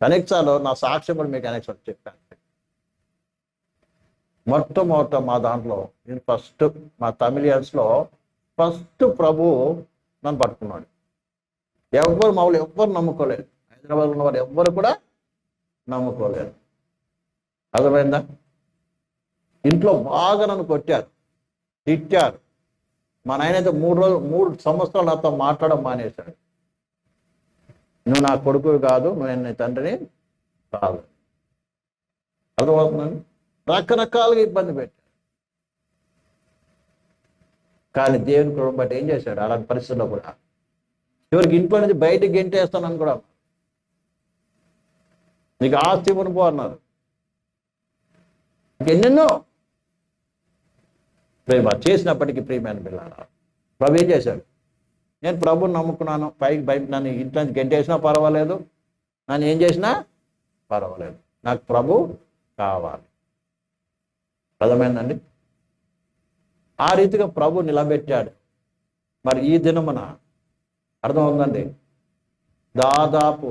అనేకసార్లు నా సాక్ష్యం కూడా మీకు అనేకసార్లు చెప్పాను. మొట్టమొదట మా దాంట్లో నేను ఫస్ట్ మా తమిళియన్స్లో ఫస్ట్ ప్రభు నన్ను పట్టుకున్నాడు. ఎవ్వరు మామూలు ఎవ్వరు నమ్ముకోలేదు. హైదరాబాద్లో ఉన్న వారు ఎవ్వరు కూడా నమ్ముకోలేదు. అర్థమైందా? ఇంట్లో బాగా నన్ను కొట్టారు, తిట్టారు. మా నాయన అయితే 3 సంవత్సరాలు నాతో మాట్లాడడం మానేశాడు. నువ్వు నా కొడుకు కాదు, నువ్వు నీ తండ్రిని కాదు. అర్థమవుతుందండి? రకరకాలుగా ఇబ్బంది పెట్టాడు. కానీ దేవుని కృపను బట్టి ఏం చేశాడు? అలాంటి పరిస్థితుల్లో కూడా చివరికి ఇంట్లో నుంచి బయటికి గెంటేస్తానని కూడా నీకు ఆస్తి పో అన్నారు. ఎన్నెన్నో ప్రేమ చేసినప్పటికీ ప్రియమైన పిల్లల ప్రభు ఏం చేశాడు? నేను ప్రభుని నమ్ముకున్నాను, పైకి నన్ను ఇంట్లో నుంచి గెంటేసినా పర్వాలేదు, నన్ను ఏం చేసినా పర్వాలేదు, నాకు ప్రభు కావాలి. అర్థమైందండి? ఆ రీతిగా ప్రభు నిలబెట్టాడు. మరి ఈ దినమున అర్థమవుతుందండి, దాదాపు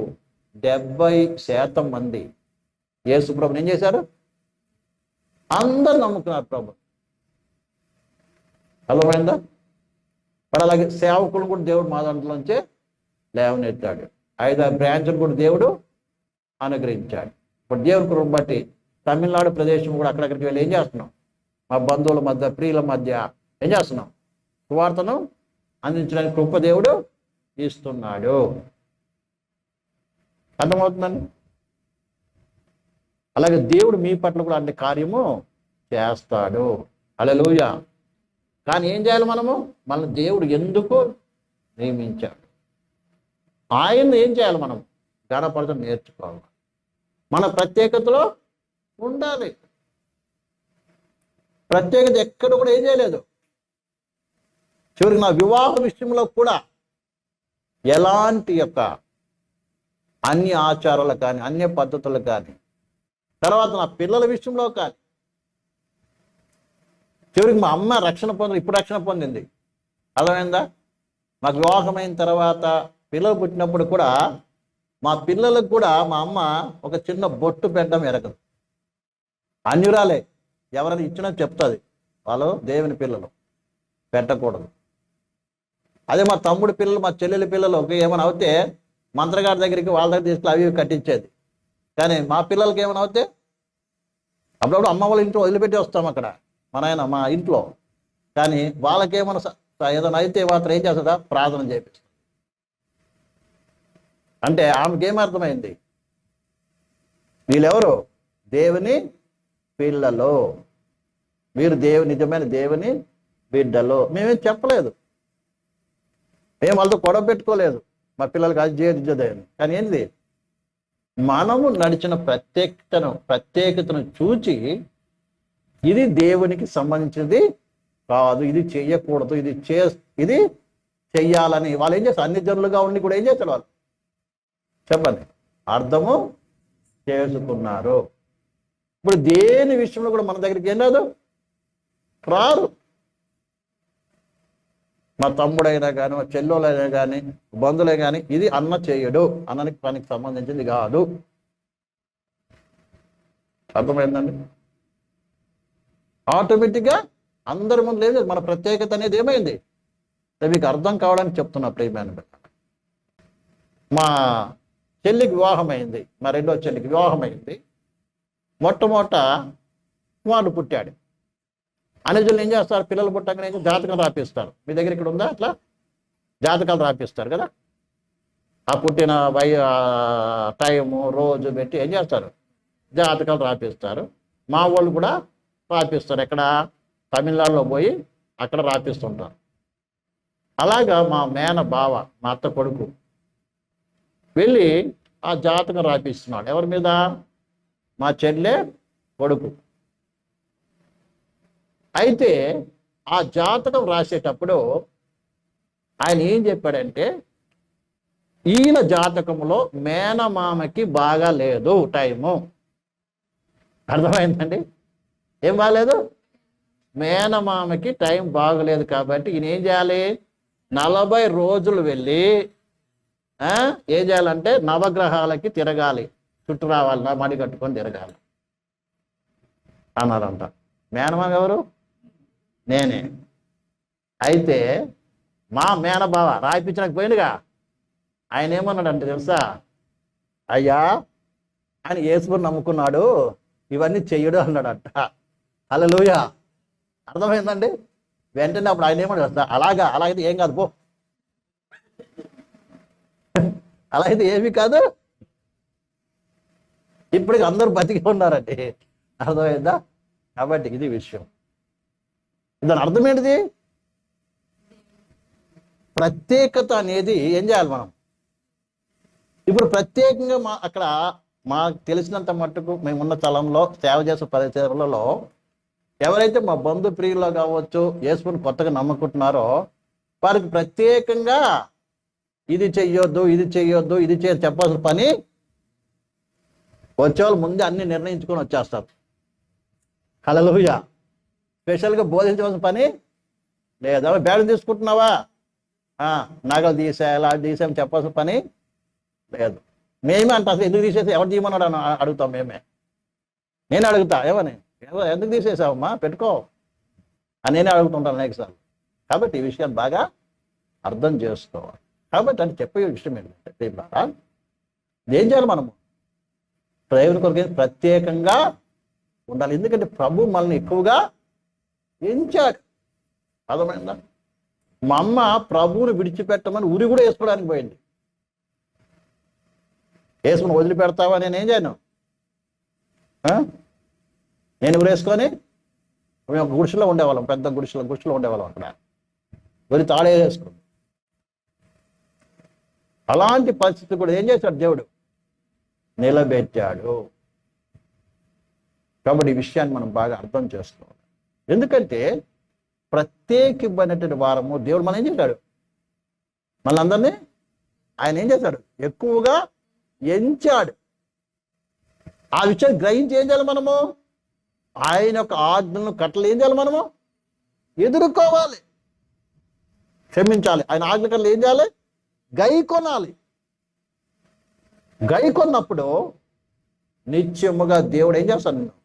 70% మంది యేసు ప్రభుని ఏం చేశారు? అందరు నమ్ముకున్నారు ప్రభు. అర్థమైందా? మరి అలాగే సేవకులు కూడా దేవుడు మా దాంట్లోంచే లేవనెత్తాడు. 5 బ్రాంచ్లు కూడా దేవుడు అనుగ్రహించాడు. ఇప్పుడు దేవుని కృపను బట్టి తమిళనాడు ప్రదేశం కూడా అక్కడక్కడికి వెళ్ళి ఏం చేస్తున్నాం? మా బంధువుల మధ్య, ప్రియుల మధ్య ఏం చేస్తున్నాం? సువార్తను అందించడానికి కృప దేవుడు ఇస్తున్నాడు. అర్థమవుతుందండి? అలాగే దేవుడు మీ పట్ల కూడా అన్ని కార్యము చేస్తాడు. హల్లెలూయా. కానీ ఏం చేయాలి మనము? మన దేవుడు ఎందుకు నియమించాడు? ఆయన్ని ఏం చేయాలి? మనం ఘనపరచడం నేర్చుకోవాలి. మన ప్రత్యేకతలో ఉండాలి. ప్రత్యేకత ఎక్కడ కూడా ఏం చేయలేదు. చివరికి నా వివాహ విషయంలో కూడా ఎలాంటి అన్ని ఆచారాలు కానీ, అన్య పద్ధతులు కానీ, తర్వాత నా పిల్లల విషయంలో కానీ, చివరికి మా అమ్మ రక్షణ ఇప్పుడు రక్షణ పొందింది. అర్థమైందా? మాకు వివాహమైన తర్వాత పిల్లలు పుట్టినప్పుడు కూడా మా పిల్లలకు కూడా మా అమ్మ ఒక చిన్న బొట్టు పెట్టడం ఎరగదు. అన్యురాలే, ఎవరైనా ఇచ్చినా చెప్తుంది, వాళ్ళు దేవుని పిల్లలు పెట్టకూడదు. అదే మా తమ్ముడి పిల్లలు, మా చెల్లెలి పిల్లలు ఏమైనా అవుతే మంత్రగారి దగ్గరికి వాళ్ళ దగ్గర తీసుకుని అవి కట్టించేది. కానీ మా పిల్లలకి ఏమైనా అవుతే అప్పుడప్పుడు అమ్మ వాళ్ళ ఇంట్లో వదిలిపెట్టి వస్తాం అక్కడ మా ఇంట్లో. కానీ వాళ్ళకేమైనా ఏదైనా అయితే మాత్రం ఏం చేస్తుందా? ప్రార్థన చేపిస్తుంది. అంటే ఆమెకి ఏమర్థమైంది? వీళ్ళెవరు? దేవుని పిల్లలు, మీరు నిజమైన దేవుని బిడ్డలు. మేమేం చెప్పలేదు, మేము వాళ్ళతో గొడవ పెట్టుకోలేదు, మా పిల్లలకి అది చేయదని. కానీ ఏంది? మనము నడిచిన ప్రత్యేకతను చూచి ఇది దేవునికి సంబంధించినది కాదు, ఇది చెయ్యకూడదు, ఇది చెయ్యాలని వాళ్ళు ఏం చేస్తారు? అన్ని జనులుగా ఉండి కూడా ఏం చేస్తారు? వాళ్ళు చెప్పండి, అర్థము చేసుకున్నారు. ఇప్పుడు దేని విషయంలో కూడా మన దగ్గరికి ఏం రారు. మా తమ్ముడైనా కానీ, మా చెల్లెలైనా కానీ, బంధువులే కానీ, ఇది అన్న చేయడు, అన్ననికి పనికి సంబంధించింది కాదు. అర్థమైందండి? ఆటోమేటిక్గా అందరి ముందు లేదు. మన ప్రత్యేకత అనేది ఏమైంది? మీకు అర్థం కావడానికి చెప్తున్నా ప్రియమైన బిడ్డ. మా చెల్లికి వివాహం అయింది, మా రెండో చెల్లికి వివాహం అయింది. మొట్టమొదట కుమారుడు పుట్టాడు. అనుజులు ఏం చేస్తారు? పిల్లలు పుట్టగానే జాతకం రాపిస్తారు. మీ దగ్గర ఇక్కడ ఉందా? అట్లా జాతకాలు రాపిస్తారు కదా. ఆ పుట్టిన టైము రోజు పెట్టి ఏం చేస్తారు? జాతకాలు రాపిస్తారు. మా వాళ్ళు కూడా రాపిస్తారు. ఎక్కడ? తమిళనాడులో పోయి అక్కడ రాపిస్తుంటారు. అలాగా మా బావ, మా అత్త కొడుకు వెళ్ళి ఆ జాతకం రాపిస్తున్నాడు. ఎవరి మీద? మా చెల్లె కొడుకు. అయితే ఆ జాతకం రాసేటప్పుడు ఆయన ఏం చెప్పాడంటే, ఈయన జాతకంలో మేనమామకి బాగా లేదు టైము. అర్థమైందండి? ఏం బాగాలేదు? మేనమామకి టైం బాగలేదు. కాబట్టి ఈయన ఏం చేయాలి? 40 రోజులు వెళ్ళి ఏం చేయాలంటే నవగ్రహాలకి తిరగాలి, చుట్టూ రావాలన్నా మడి కట్టుకొని తిరగాలి అన్నారంట. మేనమామ ఎవరు? నేనే. అయితే మా మేనబావ రాయిపించడానికి పోయిందిగా, ఆయన ఏమన్నాడంటే తెలుసా, అయ్యా ఆయన యేసుని నమ్ముకున్నాడు, ఇవన్నీ చెయ్యడు అన్నాడట. హల్లెలూయా. అర్థమైందండి? వెంటనే అప్పుడు ఆయన ఏమన్నా అలాగైతే ఏం కాదు పో, అలా అయితే ఏమీ కాదు. ఇప్పటికి అందరూ బతికి ఉన్నారండి. అర్థమైందా? కాబట్టి ఇది విషయం. దాని అర్థం ఏంటిది? ప్రత్యేకత అనేది ఏం చేయాలి మనం? ఇప్పుడు ప్రత్యేకంగా అక్కడ మాకు తెలిసినంత మట్టుకు మేమున్న స్థలంలో సేవ చేసే పరిచయాలలో ఎవరైతే మా బంధు ప్రియుల్లో కావచ్చు యేసుని కొత్తగా నమ్ముకుంటున్నారో వారికి ప్రత్యేకంగా ఇది చెయ్యొద్దు ఇది చెప్పాల్సిన పని వచ్చేవాళ్ళు ముందే అన్ని నిర్ణయించుకొని వచ్చేస్తారు. హల్లెలూయా. స్పెషల్గా బోధించవలసిన పని లేదా. బేడం తీసుకుంటున్నావా, నగలు తీసేయాలా తీసేమని చెప్పాల్సిన పని లేదు. మేమే అంట అసలు ఎందుకు తీసేసి ఎవరు తీయమన్నాడు అని అడుగుతాం. నేను అడుగుతా, ఏమని ఎందుకు తీసేసావమ్మా పెట్టుకో అని నేనే అడుగుతుంటాను అనేకసార్లు. కాబట్టి ఈ విషయాన్ని బాగా అర్థం చేసుకోవాలి. కాబట్టి అని చెప్పే విషయం ఏంటంటే ఏం చేయాలి మనము? దేవుని కొరకు ప్రత్యేకంగా ఉండాలి. ఎందుకంటే ప్రభు మనల్ని ఎక్కువగా ఎంచాడు. అర్థమైందా? మా అమ్మ ప్రభువుని విడిచిపెట్టమని ఉరి కూడా వేసుకోవడానికి పోయింది. వేసుకుని వదిలిపెడతావా? నేనేం చేయను. నేను ఉరేసుకొని మేము ఒక గుడిసెలో ఉండేవాళ్ళం, పెద్ద గుడిసెలో ఉండేవాళ్ళం. అక్కడ వరి తాళే వేసుకుని అలాంటి పరిస్థితి కూడా ఏం చేశాడు? దేవుడు నిలబెట్టాడు. కాబట్టి ఈ విషయాన్ని మనం బాగా అర్థం చేసుకోవాలి. ఎందుకంటే ప్రత్యేకింపైనటువంటి వారము దేవుడు మనం ఏం చేశాడు? మనందరినీ ఆయన ఏం చేశాడు? ఎక్కువగా ఎంచాడు. ఆ విషయాన్ని గ్రహించి ఏం చేయాలి మనము? ఆయన యొక్క ఆజ్ఞలను కట్టలు ఏం చేయాలి? మనము ఎదుర్కోవాలి, క్షమించాలి. ఆయన ఆజ్ఞ కట్టలు ఏం చేయాలి? గైకొనాలి. గైకొన్నప్పుడు నిత్యముగా దేవుడు ఏం చేస్తాడు?